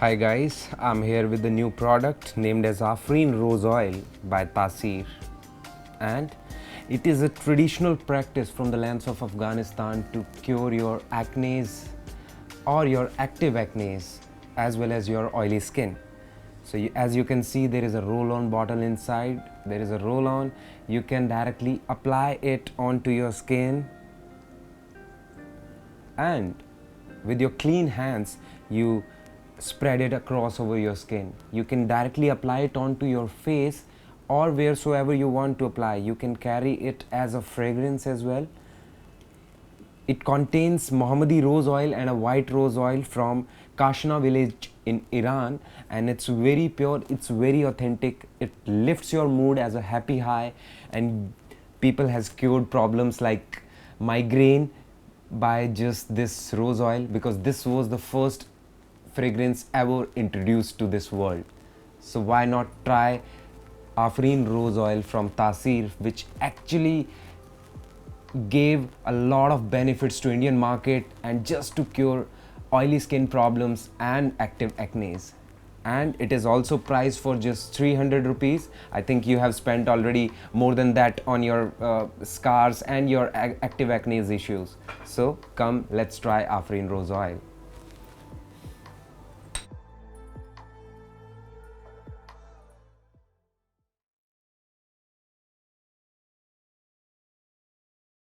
Hi guys, I'm here with the new product named as Aafreen Rose Oil by Taaseer, and it is a traditional practice from the lands of Afghanistan to cure your acnes or your active acnes as well as your oily skin. So as you can see, there is a roll-on bottle inside. There is a roll-on. You can directly apply it onto your skin, and with your clean hands you spread it across over your skin. You can directly apply it onto your face or wheresoever you want to apply. You can carry it as a fragrance as well. It contains Mohammedi rose oil and a white rose oil from Kashna village in Iran, and it's very pure, it's very authentic. It lifts your mood as a happy high, and people has cured problems like migraine by just this rose oil, because this was the first fragrance ever introduced to this world. So why not try Aafreen Rose Oil from Taaseer, which actually gave a lot of benefits to Indian market and just to cure oily skin problems and active acnes. And it is also priced for just 300 rupees. I think you have spent already more than that on your scars and your active acne issues. So come, let's try Aafreen Rose Oil.